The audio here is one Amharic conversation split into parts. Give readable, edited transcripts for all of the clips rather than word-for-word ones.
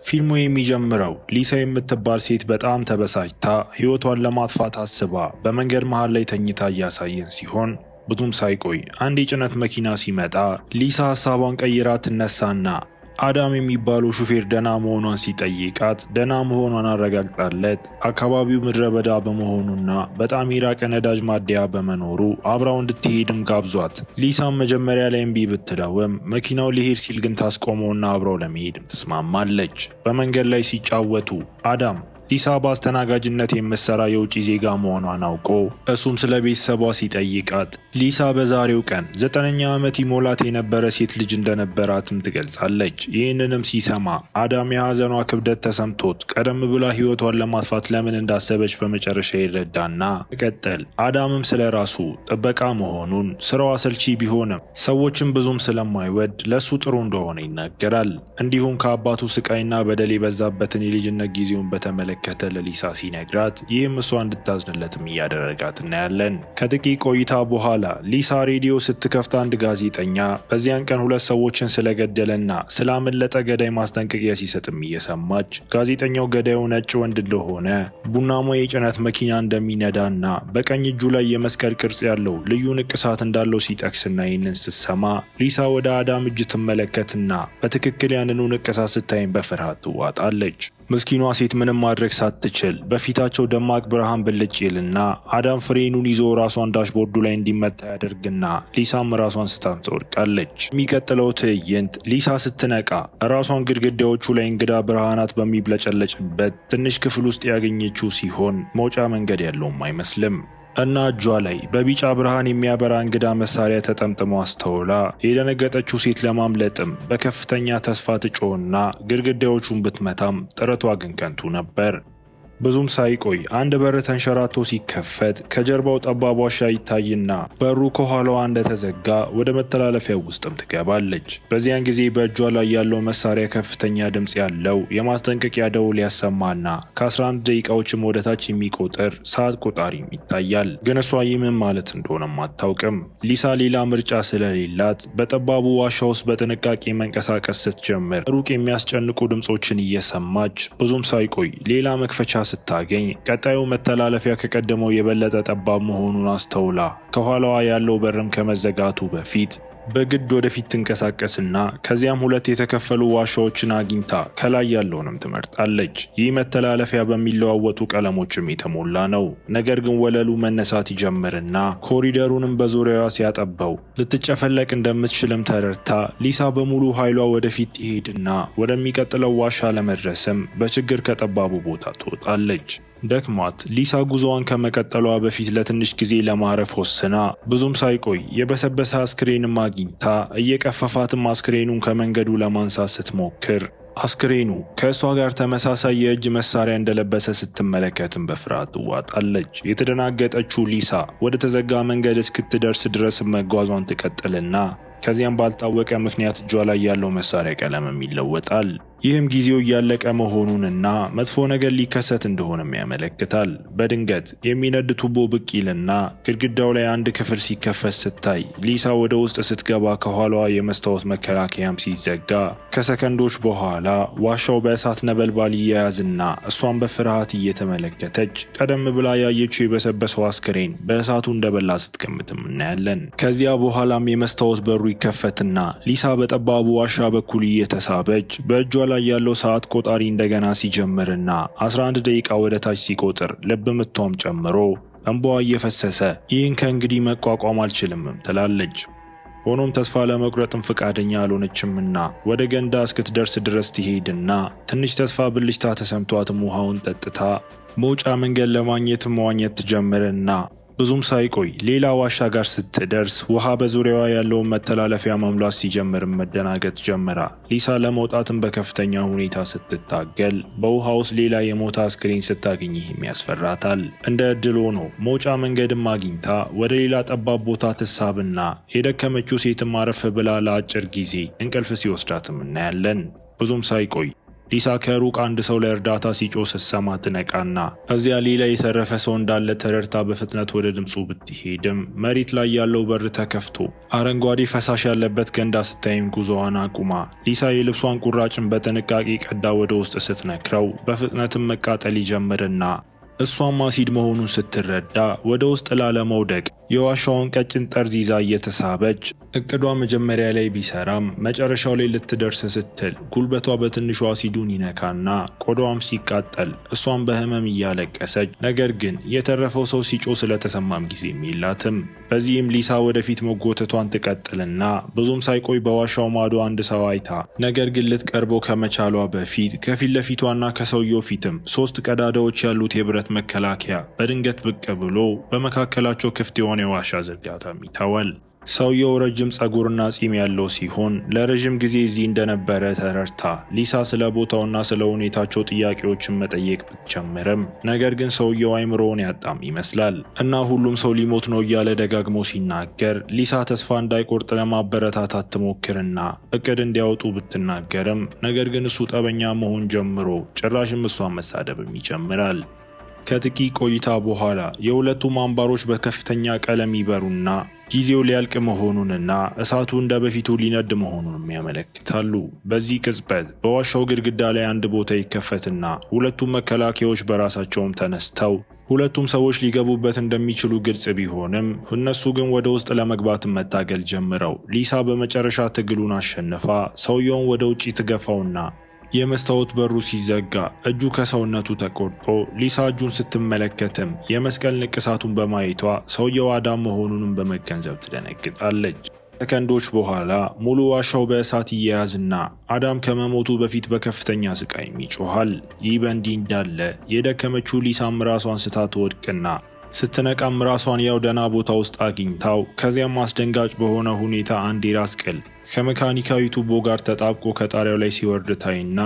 ፊልሙ የሚጀምረው ሊሳ የምትባል ሴት በጣም ተበሳጭታ ሕይወቷን ለማጥፋት አስባ በመንገድ መሃል ላይ ተኝታ እያሳየን ሲሆን ብዙም ሳይቆይ አንድ የጭነት መኪና ሲመጣ ሊሳ ሐሳቧን ቀይራ ትነሳና አዳም የሚባለው ሹፌር ደና መሆኗን ሲጠይቃት ደና መሆኗን አረጋግጣለት አካባቢው ምድረ በዳ በመሆኑና በጣም የራቀ ነዳጅ ማደያ በመኖሩ አብራው እንድትሄድም ጋብዟት ሊሳም መጀመሪያ ላይ እምቢ ብትለውም መኪናው ሊሄድ ሲል ግን ታስቆመውና አብራው ለመሄድም ትስማማለች። በመንገድ ላይ ሲጫወቱ አዳም ሊሳ በአስተናጋጅነት የምትሰራ የውጭ ዜጋ መሆኗን አውቆ እሱም ስለ ቤተሰቧ ሲጠይቃት ሊሳ በዛሬው ቀን 9ኛ ዓመት ይሞላት የነበረ ሴት ልጅ እንደነበራትም ትገልጻለች። ይህንንም ሲሰማ አዳም የሐዘኗ ክብደት ተሰምቶት ቀደም ብላ ሕይወቷን ለማጥፋት ለምን እንዳሰበች በመጨረሻ ይረዳና መቀጠል አዳምም ስለ ራሱ ጥበቃ መሆኑን ስራው አሰልቺ ቢሆንም ሰዎችም ብዙም ስለማይወድ ለሱ ጥሩ እንደሆነ ይናገራል። እንዲሁም ከአባቱ ስቃይና በደል የበዛበትን የልጅነት ጊዜውን በተመለከተ ለሊሳ ሲነግራት ይህም እሷ እንድታዝንለትም እያደረጋት እናያለን። ከጥቂት ቆይታ በኋላ ሊሳ ሬዲዮ ስትከፍት አንድ ጋዜጠኛ በዚያን ቀን 2 ሰዎችን ስለገደለና ስላመለጠ ገዳይ ማስጠንቀቂያ ሲሰጥም እየሰማች ጋዜጠኛው ገዳዩ ነጭ ወንድ እንደሆነ ቡናማ የጭነት መኪና እንደሚነዳና በቀኝ እጁ ላይ የመስቀል ቅርጽ ያለው ልዩ ንቅሳት እንዳለው ሲጠቅስና ይህንን ስትሰማ ሊሳ ወደ አዳም እጅ ትመለከትና በትክክል ያንኑ ንቅሳት ስታይም በፍርሃት ትዋጣለች። ምስኪኗ ሴት ምንም ማድረግ ሳትችል በፊታቸው ደማቅ ብርሃን ብልጭ ይልና አዳም ፍሬኑን ይዞ ራሷን ዳሽቦርዱ ላይ እንዲመታ ያደርግና ሊሳም ራሷን ስታም ትወድቃለች። የሚቀጥለው ትዕይንት ሊሳ ስትነቃ ራሷን ግድግዳዎቹ ላይ እንግዳ ብርሃናት በሚብለጨለጭበት ትንሽ ክፍል ውስጥ ያገኘችው ሲሆን መውጫ መንገድ ያለውም አይመስልም እና እጇ ላይ በቢጫ ብርሃን የሚያበራ እንግዳ መሳሪያ ተጠምጥሞ አስተውላ የደነገጠችው ሴት ለማምለጥም በከፍተኛ ተስፋ ትጮህና ግድግዳዎቹን ብትመታም ጥረቷ ግን ከንቱ ነበር። ብዙም ሳይቆይ አንድ በር ተንሸራቶ ሲከፈት ከጀርባው ጠባብ ዋሻ ይታይና በሩ ከኋላዋ እንደተዘጋ ወደ መተላለፊያው ውስጥም ትገባለች። በዚያን ጊዜ በእጇ ላይ ያለው መሳሪያ ከፍተኛ ድምፅ ያለው የማስጠንቀቂያ ደውል ያሰማና ከ11 ደቂቃዎችም ወደታች የሚቆጥር ሰዓት ቆጣሪም ይታያል። ግን እሷ ይህ ምን ማለት እንደሆነም አታውቅም። ሊሳ ሌላ ምርጫ ስለሌላት በጠባቡ ዋሻ ውስጥ በጥንቃቄ መንቀሳቀስ ስትጀምር ሩቅ የሚያስጨንቁ ድምፆችን እየሰማች ብዙም ሳይቆይ ሌላ መክፈቻ ስታገኝ ቀጣዩ መተላለፊያ ከቀደመው የበለጠ ጠባብ መሆኑን አስተውላ ከኋላዋ ያለው በርም ከመዘጋቱ በፊት በግድ ወደፊት ትንቀሳቀስና ከዚያም 2 የተከፈሉ ዋሻዎችን አግኝታ ከላይ ያለውንም ትመርጣለች። ይህ መተላለፊያ በሚለዋወጡ ቀለሞችም የተሞላ ነው። ነገር ግን ወለሉ መነሳት ይጀምርና ኮሪደሩንም በዙሪያዋ ሲያጠበው ልትጨፈለቅ እንደምትችልም ተረድታ ሊሳ በሙሉ ኃይሏ ወደፊት ትሄድና ወደሚቀጥለው ዋሻ ለመድረስም በችግር ከጠባቡ ቦታ ትወጣለች። ደክሟት ሊሳ ጉዞዋን ከመቀጠሏ በፊት ለትንሽ ጊዜ ለማረፍ ወስና ብዙም ሳይቆይ የበሰበሰ አስክሬንም አግኝታ እየቀፈፋትም አስክሬኑን ከመንገዱ ለማንሳት ስትሞክር አስክሬኑ ከእሷ ጋር ተመሳሳይ የእጅ መሳሪያ እንደለበሰ ስትመለከትም በፍርሃት ትዋጣለች። የተደናገጠችው ሊሳ ወደ ተዘጋ መንገድ እስክትደርስ ድረስ መጓዟን ትቀጥልና ከዚያም ባልታወቀ ምክንያት እጇ ላይ ያለው መሳሪያ ቀለምም ይለወጣል። ይህም ጊዜው እያለቀ መሆኑንና መጥፎ ነገር ሊከሰት እንደሆነም ያመለክታል። በድንገት የሚነድ ቱቦ ብቅ ይልና ግድግዳው ላይ አንድ ክፍል ሲከፈት ስታይ ሊሳ ወደ ውስጥ ስትገባ ከኋላዋ የመስታወት መከላከያም ሲዘጋ ከሰከንዶች በኋላ ዋሻው በእሳት ነበልባል ይያያዝና እሷን በፍርሃት እየተመለከተች ቀደም ብላ ያየችው የበሰበሰው አስክሬን በእሳቱ እንደበላ ስትገምትም እናያለን። ከዚያ በኋላም የመስታወት በሩ ይከፈትና ሊሳ በጠባቡ ዋሻ በኩል እየተሳበች በእጇ ላይ ያለው ሰዓት ቆጣሪ እንደገና ሲጀምርና 11 ደቂቃ ወደ ታች ሲቆጥር ልብ ምቷም ጨምሮ እንባዋ እየፈሰሰ ይህን ከእንግዲህ መቋቋም አልችልምም ትላለች። ሆኖም ተስፋ ለመቁረጥም ፍቃደኛ አልሆነችምና ወደ ገንዳ እስክትደርስ ድረስ ትሄድና ትንሽ ተስፋ ብልጭታ ተሰምቷትም ውሃውን ጠጥታ መውጫ መንገድ ለማግኘት መዋኘት ትጀምርና ብዙም ሳይቆይ ሌላ ዋሻ ጋር ስትደርስ ውሃ በዙሪያዋ ያለውን መተላለፊያ መሙላት ሲጀምር መደናገጥ ጀመራ። ሊሳ ለመውጣትም በከፍተኛ ሁኔታ ስትታገል በውሃ ውስጥ ሌላ የሞተ አስክሬን ስታገኝ ይህም ያስፈራታል። እንደ እድል ሆኖ መውጫ መንገድም አግኝታ ወደ ሌላ ጠባብ ቦታ ትሳብና የደከመችው ሴትም አረፍ ብላ ለአጭር ጊዜ እንቅልፍ ሲወስዳትም እናያለን። ብዙም ሳይቆይ ሊሳ ከሩቅ አንድ ሰው ለእርዳታ ሲጮህ ስትሰማ ትነቃና እዚያ ሌላ የተረፈ ሰው እንዳለ ተረድታ በፍጥነት ወደ ድምፁ ብትሄድም መሬት ላይ ያለው በር ተከፍቶ አረንጓዴ ፈሳሽ ያለበት ገንዳ ስታይም ጉዞዋን አቁማ ሊሳ የልብሷን ቁራጭን በጥንቃቄ ቀዳ ወደ ውስጥ ስትነክረው በፍጥነትም መቃጠል ይጀምርና እሷም አሲድ መሆኑን ስትረዳ ወደ ውስጥ ላለመውደቅ የዋሻውን ቀጭን ጠርዝ ይዛ እየተሳበች እቅዷ መጀመሪያ ላይ ቢሰራም መጨረሻው ላይ ልትደርስ ስትል ጉልበቷ በትንሹ አሲዱን ይነካና ቆዳዋም ሲቃጠል እሷም በህመም እያለቀሰች ነገር ግን የተረፈው ሰው ሲጮህ ስለተሰማም ጊዜ የላትም። በዚህም ሊሳ ወደፊት መጎተቷን ትቀጥልና ብዙም ሳይቆይ በዋሻው ማዶ አንድ ሰው አይታ ነገር ግን ልትቀርበው ከመቻሏ በፊት ከፊት ለፊቷና ከሰውየው ፊትም 3 ቀዳዳዎች ያሉት የብረት መከላከያ በድንገት ብቅ ብሎ በመካከላቸው ክፍት የሆነ የዋሻ ዝርጋታም ይታያል። ሰውየው ረጅም ጸጉርና ጺም ያለው ሲሆን ለረጅም ጊዜ እዚህ እንደነበረ ተረድታ ሊሳ ስለ ቦታውና ስለ ሁኔታቸው ጥያቄዎችን መጠየቅ ብትጀምርም ነገር ግን ሰውየው አይምሮውን ያጣም ይመስላል እና ሁሉም ሰው ሊሞት ነው እያለ ደጋግሞ ሲናገር ሊሳ ተስፋ እንዳይቆርጥ ለማበረታታት ትሞክርና እቅድ እንዲያወጡ ብትናገርም ነገር ግን እሱ ጠበኛ መሆን ጀምሮ ጭራሽም እሷን መሳደብም ይጀምራል። ከጥቂት ቆይታ በኋላ የሁለቱም አምባሮች በከፍተኛ ቀለም ይበሩና ጊዜው ሊያልቅ መሆኑንና እሳቱ እንደ በፊቱ ሊነድ መሆኑንም ያመለክታሉ። በዚህ ቅጽበት በዋሻው ግድግዳ ላይ አንድ ቦታ ይከፈትና ሁለቱም መከላከያዎች በራሳቸውም ተነስተው ሁለቱም ሰዎች ሊገቡበት እንደሚችሉ ግልጽ ቢሆንም እነሱ ግን ወደ ውስጥ ለመግባት መታገል ጀምረው ሊሳ በመጨረሻ ትግሉን አሸንፋ ሰውየውን ወደ ውጪ ትገፋውና የመስታወት በሩ ሲዘጋ እጁ ከሰውነቱ ተቆርጦ ሊሳ እጁን ስትመለከትም የመስቀል ንቅሳቱን በማየቷ ሰውየው አዳም መሆኑንም በመገንዘብ ትደነግጣለች። ሰከንዶች በኋላ ሙሉ ዋሻው በእሳት ይያያዝና አዳም ከመሞቱ በፊት በከፍተኛ ስቃይም ይጮሃል። ይህ በእንዲህ እንዳለ የደከመችው ሊሳም ራሷን ስታ ትወድቅና ስትነቃም ራሷን ያው ደህና ቦታ ውስጥ አግኝታው ከዚያም አስደንጋጭ በሆነ ሁኔታ አንድ የራስ ቅል ከመካኒካዊ ቱቦ ጋር ተጣብቆ ከጣሪያው ላይ ሲወርድ ታይና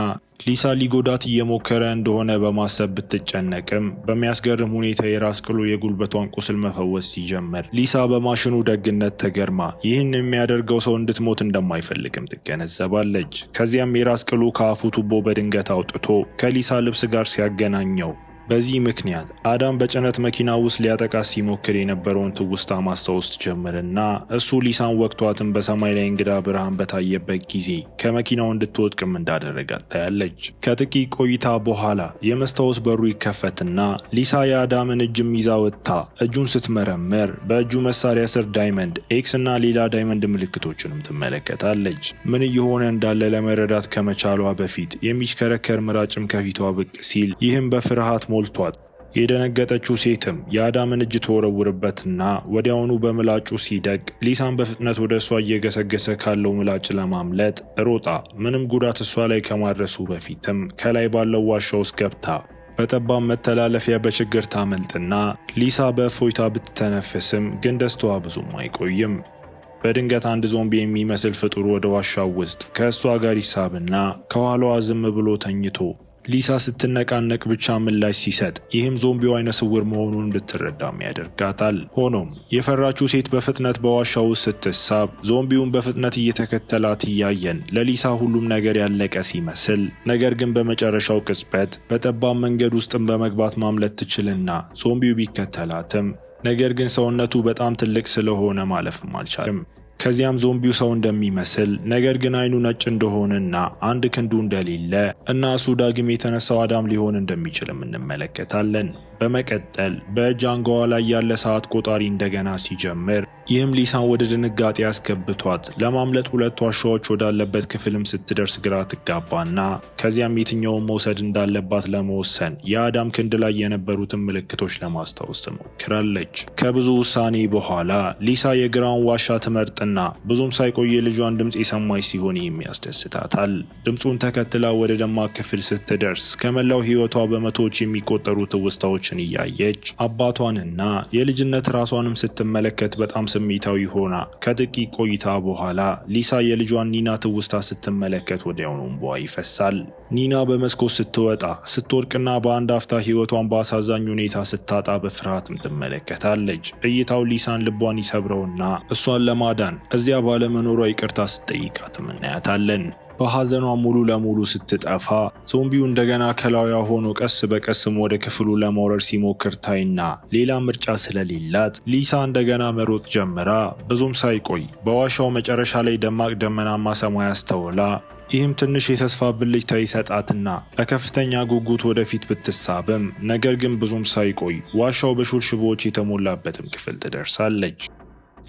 ሊሳ ሊጎዳት እየሞከረ እንደሆነ በማሰብ ብትጨነቅም በሚያስገርም ሁኔታ የራስ ቅሉ የጉልበቷን ቁስል መፈወስ ሲጀምር ሊሳ በማሽኑ ደግነት ተገርማ ይህን የሚያደርገው ሰው እንድትሞት እንደማይፈልግም ትገነዘባለች። ከዚያም የራስ ቅሉ ከአፉ ቱቦ በድንገት አውጥቶ ከሊሳ ልብስ ጋር ሲያገናኘው በዚህ ምክንያት አዳም በጭነት መኪና ውስጥ ሊያጠቃት ሲሞክር የነበረውን ትውስታ ማስታወስ ጀመረና እሱ ሊሳን ወቅቷትን በሰማይ ላይ እንግዳ ብርሃን በታየበት ጊዜ ከመኪናው እንድትወድቅም እንዳደረጋት ታያለች። ከጥቂት ቆይታ በኋላ የመስታወት በሩ ይከፈትና ሊሳ የአዳምን እጅም ይዛ ወጥታ እጁን ስትመረምር በእጁ መሳሪያ ስር ዳይመንድ፣ ኤክስ እና ሌላ ዳይመንድ ምልክቶችንም ትመለከታለች። ምን እየሆነ እንዳለ ለመረዳት ከመቻሏ በፊት የሚሽከረከር ምራጭም ከፊቷ ብቅ ሲል ይህም በፍርሃት ሞልቷት የደነገጠችው ሴትም የአዳምን እጅ ተወረውርበትና ወዲያውኑ በምላጩ ሲደቅ ሊሳን በፍጥነት ወደ እሷ እየገሰገሰ ካለው ምላጭ ለማምለጥ ሮጣ ምንም ጉዳት እሷ ላይ ከማድረሱ በፊትም ከላይ ባለው ዋሻ ውስጥ ገብታ በጠባብ መተላለፊያ በችግር ታመልጥና ሊሳ በእፎይታ ብትተነፍስም ግን ደስታዋ ብዙም አይቆይም። በድንገት አንድ ዞምቢ የሚመስል ፍጡር ወደ ዋሻው ውስጥ ከእሷ ጋር ይሳብና ከኋላዋ ዝም ብሎ ተኝቶ ሊሳ ስትነቃነቅ ብቻ ምላሽ ሲሰጥ ይህም ዞምቢው አይነ ስውር መሆኑን እንድትረዳም ያደርጋታል። ሆኖም የፈራችው ሴት በፍጥነት በዋሻው ውስጥ ስትሳብ ዞምቢውን በፍጥነት እየተከተላት እያየን ለሊሳ ሁሉም ነገር ያለቀ ሲመስል ነገር ግን በመጨረሻው ቅጽበት በጠባብ መንገድ ውስጥም በመግባት ማምለጥ ትችልና ዞምቢው ቢከተላትም ነገር ግን ሰውነቱ በጣም ትልቅ ስለሆነ ማለፍም አልቻለም። ከዚያም ዞምቢው ሰው እንደሚመስል ነገር ግን አይኑ ነጭ እንደሆነና አንድ ክንዱ እንደሌለ እና እሱ ዳግም የተነሳው አዳም ሊሆን እንደሚችልም እንመለከታለን። በመቀጠል በእጅ አንጓዋ ላይ ያለ ሰዓት ቆጣሪ እንደገና ሲጀምር ይህም ሊሳን ወደ ድንጋጤ ያስገብቷት ለማምለጥ 2 ዋሻዎች ወዳለበት ክፍልም ስትደርስ ግራ ትጋባና ከዚያም የትኛውን መውሰድ እንዳለባት ለመወሰን የአዳም ክንድ ላይ የነበሩትን ምልክቶች ለማስታወስ ትሞክራለች። ከብዙ ውሳኔ በኋላ ሊሳ የግራውን ዋሻ ትመርጥና ብዙም ሳይቆይ የልጇን ድምፅ የሰማች ሲሆን ይህም ያስደስታታል። ድምፁን ተከትላ ወደ ደማቅ ክፍል ስትደርስ ከመላው ሕይወቷ በመቶዎች የሚቆጠሩ ትውስታዎችን እያየች አባቷንና የልጅነት ራሷንም ስትመለከት በጣም ስሜታዊ ሆና ከጥቂት ቆይታ በኋላ ሊሳ የልጇን ኒና ትውስታ ስትመለከት ወዲያውኑ እንባዋ ይፈሳል። ኒና በመስኮት ስትወጣ ስትወድቅና በአንድ አፍታ ሕይወቷን በአሳዛኝ ሁኔታ ስታጣ በፍርሃትም ትመለከታለች። እይታው ሊሳን ልቧን ይሰብረውና እሷን ለማዳን እዚያ ባለመኖሯ ይቅርታ ስትጠይቃትም እናያታለን። በሐዘኗ ሙሉ ለሙሉ ስትጠፋ ዞምቢው እንደገና ከላዩዋ ሆኖ ቀስ በቀስም ወደ ክፍሉ ለመውረድ ሲሞክር ታይና ሌላ ምርጫ ስለሌላት ሊሳ እንደገና መሮጥ ጀምራ ብዙም ሳይቆይ በዋሻው መጨረሻ ላይ ደማቅ ደመናማ ሰማይ አስተውላ ይህም ትንሽ የተስፋ ብልጭታ ይሰጣትና በከፍተኛ ጉጉት ወደፊት ብትሳብም ነገር ግን ብዙም ሳይቆይ ዋሻው በሹል ሽቦዎች የተሞላበትም ክፍል ትደርሳለች።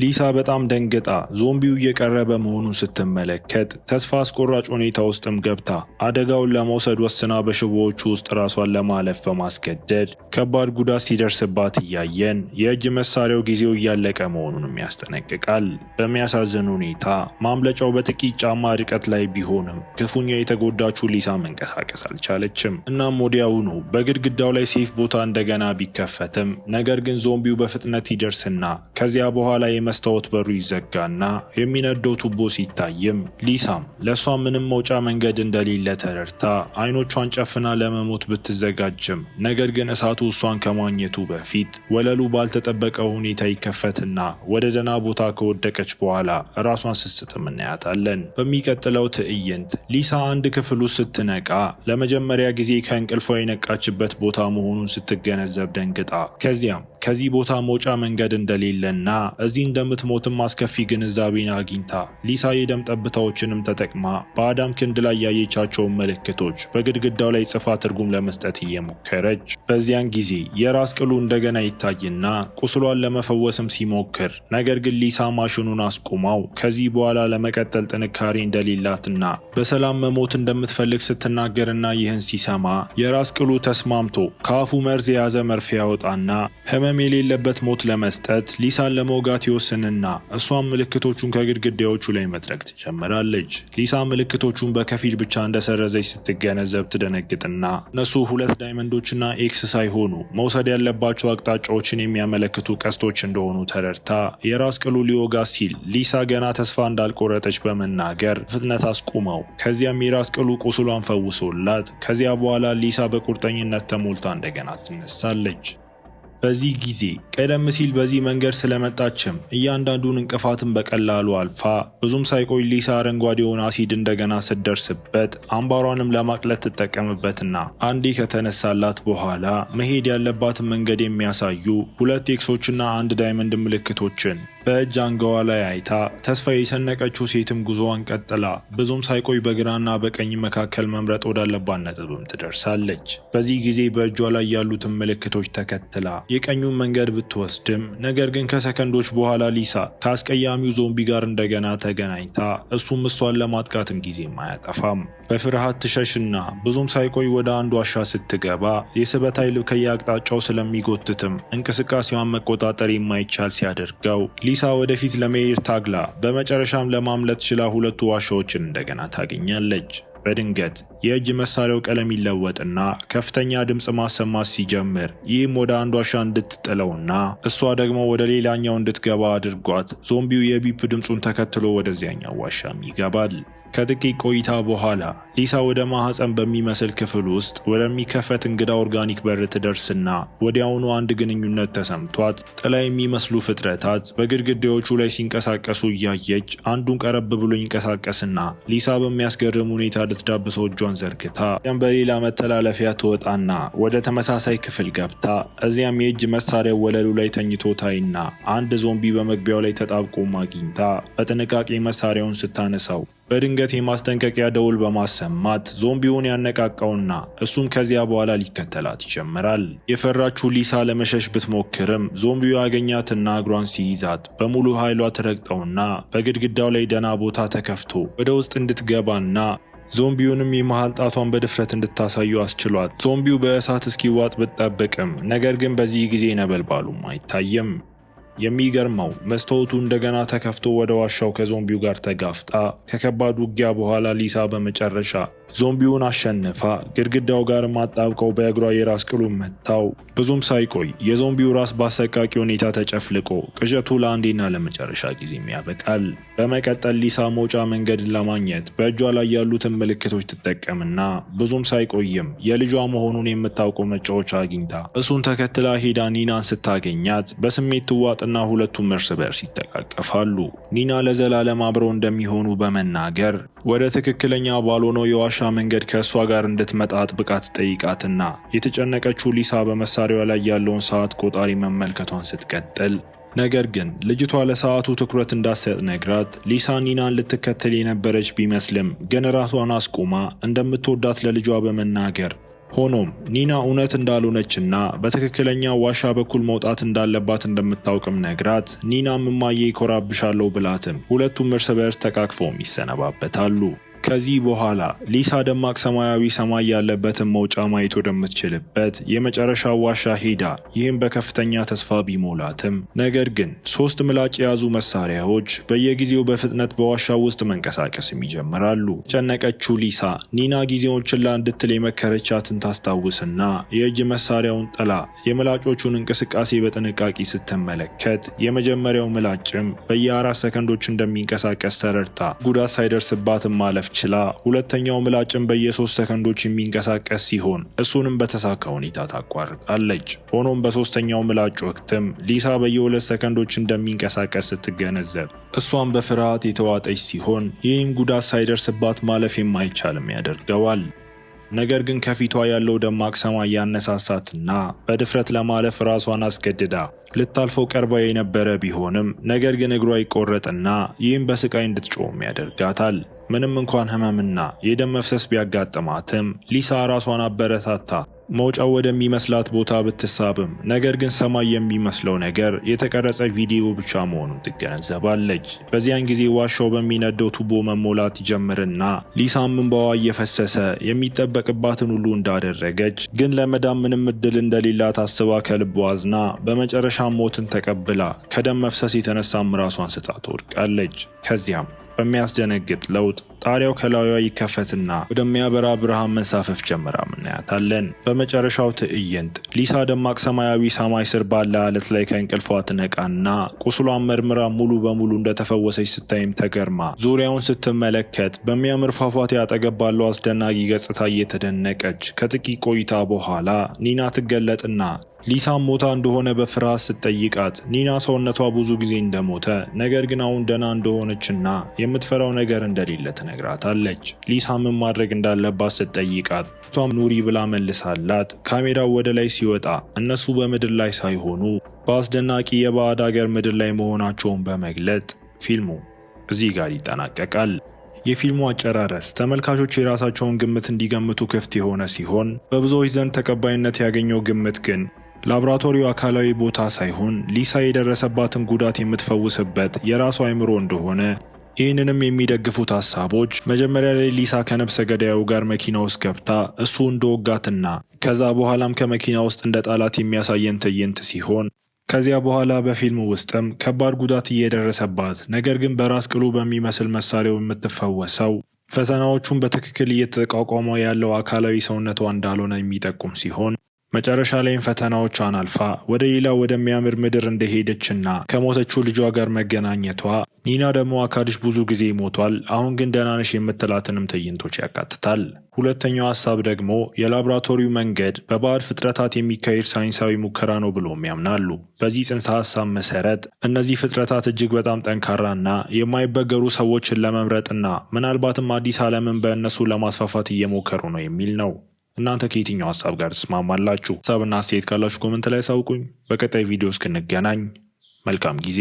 ሊሳ በጣም ደንግጣ ዞምቢው እየቀረበ መሆኑን ስትመለከት ተስፋ አስቆራጭ ሁኔታ ውስጥም ገብታ አደጋውን ለመውሰድ ወስና በሽቦዎቹ ውስጥ ራሷን ለማለፍ በማስገደድ ከባድ ጉዳት ሲደርስባት እያየን የእጅ መሳሪያው ጊዜው እያለቀ መሆኑንም ያስጠነቅቃል። በሚያሳዝን ሁኔታ ማምለጫው በጥቂት ጫማ ርቀት ላይ ቢሆንም ክፉኛ የተጎዳችው ሊሳ መንቀሳቀስ አልቻለችም። እናም ወዲያውኑ በግድግዳው ላይ ሴፍ ቦታ እንደገና ቢከፈትም ነገር ግን ዞምቢው በፍጥነት ይደርስና ከዚያ በኋላ መስታወት በሩ ይዘጋና የሚነደው ቱቦ ሲታይም ሊሳም ለሷ ምንም መውጫ መንገድ እንደሌለ ተረድታ አይኖቿን ጨፍና ለመሞት ብትዘጋጅም ነገር ግን እሳቱ እሷን ከማግኘቱ በፊት ወለሉ ባልተጠበቀ ሁኔታ ይከፈትና ወደ ደህና ቦታ ከወደቀች በኋላ ራሷን ስትስጥም እናያታለን። በሚቀጥለው ትዕይንት ሊሳ አንድ ክፍል ውስጥ ስትነቃ ለመጀመሪያ ጊዜ ከእንቅልፏ የነቃችበት ቦታ መሆኑን ስትገነዘብ ደንግጣ ከዚያም ከዚህ ቦታ መውጫ መንገድ እንደሌለና እዚህ እንደምትሞትም አስከፊ ግንዛቤን አግኝታ ሊሳ የደም ጠብታዎችንም ተጠቅማ በአዳም ክንድ ላይ ያየቻቸውን ምልክቶች በግድግዳው ላይ ጽፋ ትርጉም ለመስጠት እየሞከረች በዚያን ጊዜ የራስ ቅሉ እንደገና ይታይና ቁስሏን ለመፈወስም ሲሞክር ነገር ግን ሊሳ ማሽኑን አስቁማው ከዚህ በኋላ ለመቀጠል ጥንካሬ እንደሌላትና በሰላም መሞት እንደምትፈልግ ስትናገርና ይህን ሲሰማ የራስ ቅሉ ተስማምቶ ከአፉ መርዝ የያዘ መርፌ ያወጣና ህመም የሌለበት ሞት ለመስጠት ሊሳን ለመውጋት ይወስንና እሷም ምልክቶቹን ከግድግዳዎቹ ላይ መጥረግ ትጀምራለች። ሊሳ ምልክቶቹን በከፊል ብቻ እንደሰረዘች ስትገነዘብ ትደነግጥና እነሱ 2 ዳይመንዶችና ኤክስ ሳይሆኑ መውሰድ ያለባቸው አቅጣጫዎችን የሚያመለክቱ ቀስቶች እንደሆኑ ተረድታ የራስ ቅሉ ሊወጋ ሲል ሊሳ ገና ተስፋ እንዳልቆረጠች በመናገር ፍጥነት አስቁመው ከዚያም የራስ ቅሉ ቁስሏን ፈውሶላት ከዚያ በኋላ ሊሳ በቁርጠኝነት ተሞልታ እንደገና ትነሳለች። በዚህ ጊዜ ቀደም ሲል በዚህ መንገድ ስለመጣችም እያንዳንዱን እንቅፋትን በቀላሉ አልፋ ብዙም ሳይቆይ ሊሳ አረንጓዴውን አሲድ እንደገና ስትደርስበት አምባሯንም ለማቅለጥ ትጠቀምበትና አንዴ ከተነሳላት በኋላ መሄድ ያለባትን መንገድ የሚያሳዩ 2 ኤክሶችና 1 ዳይመንድ ምልክቶችን በእጅ አንገዋ ላይ አይታ ተስፋ የሰነቀችው ሴትም ጉዞዋን ቀጥላ ብዙም ሳይቆይ በግራና በቀኝ መካከል መምረጥ ወዳለባት ነጥብም ትደርሳለች። በዚህ ጊዜ በእጇ ላይ ያሉትን ምልክቶች ተከትላ የቀኙን መንገድ ብትወስድም ነገር ግን ከሰከንዶች በኋላ ሊሳ ከአስቀያሚው ዞምቢ ጋር እንደገና ተገናኝታ እሱም እሷን ለማጥቃትም ጊዜም አያጠፋም። በፍርሃት ትሸሽና ብዙም ሳይቆይ ወደ አንድ ዋሻ ስትገባ የስበት ኃይል ከየአቅጣጫው ስለሚጎትትም እንቅስቃሴዋን መቆጣጠር የማይቻል ሲያደርገው ሊሳ ወደፊት ለመሄድ ታግላ በመጨረሻም ለማምለጥ ችላ 2 ዋሻዎችን እንደገና ታገኛለች። በድንገት የእጅ መሳሪያው ቀለም ይለወጥና ከፍተኛ ድምጽ ማሰማት ሲጀምር ይህም ወደ አንድ ዋሻ እንድትጥለውና እሷ ደግሞ ወደ ሌላኛው እንድትገባ አድርጓት ዞምቢው የቢፕ ድምጹን ተከትሎ ወደዚያኛው ዋሻም ይገባል። ከጥቂት ቆይታ በኋላ ሊሳ ወደ ማህፀን በሚመስል ክፍል ውስጥ ወደሚከፈት እንግዳ ኦርጋኒክ በር ትደርስና ወዲያውኑ አንድ ግንኙነት ተሰምቷት ጥላ የሚመስሉ ፍጥረታት በግድግዳዎቹ ላይ ሲንቀሳቀሱ እያየች አንዱን ቀረብ ብሎ ይንቀሳቀስና ሊሳ በሚያስገርም ሁኔታ ልትዳብሰው እጇን ዘርግታ በሌላ መተላለፊያ ትወጣና ወደ ተመሳሳይ ክፍል ገብታ እዚያም የእጅ መሳሪያው ወለሉ ላይ ተኝቶ ታይና አንድ ዞምቢ በመግቢያው ላይ ተጣብቆ አግኝታ በጥንቃቄ መሳሪያውን ስታነሳው በድንገት የማስጠንቀቂያ ደውል በማሰማት ዞምቢውን ያነቃቃውና እሱም ከዚያ በኋላ ሊከተላት ይጀምራል። የፈራችው ሊሳ ለመሸሽ ብትሞክርም ዞምቢው ያገኛትና እግሯን ሲይዛት በሙሉ ኃይሏ ትረግጠውና በግድግዳው ላይ ደህና ቦታ ተከፍቶ ወደ ውስጥ እንድትገባና ዞምቢውንም የመሃል ጣቷን በድፍረት እንድታሳዩ አስችሏት ዞምቢው በእሳት እስኪዋጥ ብትጠብቅም ነገር ግን በዚህ ጊዜ ነበልባሉም አይታየም። የሚገርመው መስታወቱ እንደገና ተከፍቶ ወደ ዋሻው ከዞምቢው ጋር ተጋፍጣ ከከባድ ውጊያ በኋላ ሊሳ በመጨረሻ ዞምቢውን አሸንፋ ግድግዳው ጋር ማጣብቀው በእግሯ የራስ ቅሉን መታው። ብዙም ሳይቆይ የዞምቢው ራስ በአሰቃቂ ሁኔታ ተጨፍልቆ ቅዠቱ ለአንዴና ለመጨረሻ ጊዜም ያበቃል። በመቀጠል ሊሳ መውጫ መንገድን ለማግኘት በእጇ ላይ ያሉትን ምልክቶች ትጠቀምና ብዙም ሳይቆይም የልጇ መሆኑን የምታውቀው መጫወቻ አግኝታ እሱን ተከትላ ሄዳ ኒናን ስታገኛት በስሜት ትዋጥና ይቋረጥና ሁለቱም እርስ በርስ ይተቃቀፋሉ። ኒና ለዘላለም አብረው እንደሚሆኑ በመናገር ወደ ትክክለኛ ባልሆነው የዋሻ መንገድ ከእሷ ጋር እንድትመጣ አጥብቃ ትጠይቃትና የተጨነቀችው ሊሳ በመሳሪያዋ ላይ ያለውን ሰዓት ቆጣሪ መመልከቷን ስትቀጥል፣ ነገር ግን ልጅቷ ለሰዓቱ ትኩረት እንዳትሰጥ ነግራት ሊሳ ኒናን ልትከተል የነበረች ቢመስልም ግን ራሷን አስቆማ እንደምትወዳት ለልጇ በመናገር ሆኖም ኒና እውነት እንዳልሆነችና በትክክለኛ ዋሻ በኩል መውጣት እንዳለባት እንደምታውቅም ነግራት ኒናም እማዬ ይኮራብሻለሁ ብላትም ሁለቱም እርስ በርስ ተቃቅፈውም ይሰነባበታሉ። ከዚህ በኋላ ሊሳ ደማቅ ሰማያዊ ሰማይ ያለበትን መውጫ ማየት ወደምትችልበት የመጨረሻው ዋሻ ሄዳ ይህም በከፍተኛ ተስፋ ቢሞላትም ነገር ግን 3 ምላጭ የያዙ መሳሪያዎች በየጊዜው በፍጥነት በዋሻው ውስጥ መንቀሳቀስም ይጀምራሉ። ጨነቀችው ሊሳ ኒና ጊዜውን ችላ እንድትል የመከረቻትን ታስታውስና የእጅ መሳሪያውን ጥላ የምላጮቹን እንቅስቃሴ በጥንቃቄ ስትመለከት የመጀመሪያው ምላጭም በየ4 ሰከንዶች እንደሚንቀሳቀስ ተረድታ ጉዳት ሳይደርስባትም ማለፍ ችላ ሁለተኛው ምላጭም በየ3 ሰከንዶች የሚንቀሳቀስ ሲሆን እሱንም በተሳካ ሁኔታ ታቋርጣለች። ሆኖም በሶስተኛው ምላጭ ወቅትም ሊሳ በየ2 ሰከንዶች እንደሚንቀሳቀስ ስትገነዘብ እሷም በፍርሃት የተዋጠች ሲሆን ይህም ጉዳት ሳይደርስባት ማለፍ የማይቻልም ያደርገዋል። ነገር ግን ከፊቷ ያለው ደማቅ ሰማይ ያነሳሳትና በድፍረት ለማለፍ ራሷን አስገድዳ ልታልፈው ቀርባ የነበረ ቢሆንም ነገር ግን እግሯ ይቆረጥና ይህም በስቃይ እንድትጮም ያደርጋታል። ምንም እንኳን ህመምና የደም መፍሰስ ቢያጋጥማትም ሊሳ ራሷን አበረታታ መውጫው ወደሚመስላት ቦታ ብትሳብም ነገር ግን ሰማይ የሚመስለው ነገር የተቀረጸ ቪዲዮ ብቻ መሆኑን ትገነዘባለች። በዚያን ጊዜ ዋሻው በሚነደው ቱቦ መሞላት ይጀምርና ሊሳም እንባዋ እየፈሰሰ የሚጠበቅባትን ሁሉ እንዳደረገች ግን ለመዳን ምንም እድል እንደሌላት አስባ ከልቧ አዝና በመጨረሻ ሞትን ተቀብላ ከደም መፍሰስ የተነሳም ራሷን ስታ ትወድቃለች። ከዚያም በሚያስደነግጥ ለውጥ ጣሪያው ከላዩዋ ይከፈትና ወደሚያበራ ብርሃን መንሳፈፍ ጀምራ እናያታለን። በመጨረሻው ትዕይንት ሊሳ ደማቅ ሰማያዊ ሰማይ ስር ባለ አለት ላይ ከእንቅልፏ ትነቃና ቁስሏን መርምራ ሙሉ በሙሉ እንደተፈወሰች ስታይም ተገርማ ዙሪያውን ስትመለከት በሚያምር ፏፏቴ አጠገብ ባለው አስደናቂ ገጽታ እየተደነቀች ከጥቂት ቆይታ በኋላ ኒና ትገለጥና ሊሳም ሞታ እንደሆነ በፍርሃት ስትጠይቃት ኒና ሰውነቷ ብዙ ጊዜ እንደሞተ ነገር ግን አሁን ደህና እንደሆነችና የምትፈራው ነገር እንደሌለ ትነግራታለች። ሊሳ ምን ማድረግ እንዳለባት ስትጠይቃት ቷም ኑሪ ብላ መልሳላት ካሜራው ወደ ላይ ሲወጣ እነሱ በምድር ላይ ሳይሆኑ በአስደናቂ የባዕድ ሀገር ምድር ላይ መሆናቸውን በመግለጥ ፊልሙ እዚህ ጋር ይጠናቀቃል። የፊልሙ አጨራረስ ተመልካቾች የራሳቸውን ግምት እንዲገምቱ ክፍት የሆነ ሲሆን በብዙዎች ዘንድ ተቀባይነት ያገኘው ግምት ግን ላብራቶሪው አካላዊ ቦታ ሳይሆን ሊሳ የደረሰባትን ጉዳት የምትፈውስበት የራሷ አእምሮ እንደሆነ፣ ይህንንም የሚደግፉት ሀሳቦች መጀመሪያ ላይ ሊሳ ከነፍሰ ገዳዩ ጋር መኪና ውስጥ ገብታ እሱ እንደወጋትና ከዛ በኋላም ከመኪና ውስጥ እንደ ጣላት የሚያሳየን ትዕይንት ሲሆን ከዚያ በኋላ በፊልሙ ውስጥም ከባድ ጉዳት እየደረሰባት ነገር ግን በራስ ቅሉ በሚመስል መሳሪያው የምትፈወሰው ፈተናዎቹን በትክክል እየተቋቋመ ያለው አካላዊ ሰውነቷ እንዳልሆነ የሚጠቁም ሲሆን መጨረሻ ላይም ፈተናዎቿን አልፋ ወደ ሌላ ወደሚያምር ምድር እንደሄደችና ከሞተችው ልጇ ጋር መገናኘቷ ኒና ደግሞ አካልሽ ብዙ ጊዜ ሞቷል፣ አሁን ግን ደህና ነሽ የምትላትንም ትዕይንቶች ያካትታል። ሁለተኛው ሀሳብ ደግሞ የላብራቶሪው መንገድ በባዕድ ፍጥረታት የሚካሄድ ሳይንሳዊ ሙከራ ነው ብሎም ያምናሉ። በዚህ ጽንሰ ሀሳብ መሰረት እነዚህ ፍጥረታት እጅግ በጣም ጠንካራና የማይበገሩ ሰዎችን ለመምረጥና ምናልባትም አዲስ ዓለምን በእነሱ ለማስፋፋት እየሞከሩ ነው የሚል ነው። እናንተ ከየትኛው ሀሳብ ጋር ትስማማላችሁ? ሀሳብና አስተያየት ካላችሁ ኮመንት ላይ አሳውቁኝ። በቀጣይ ቪዲዮ እስክንገናኝ መልካም ጊዜ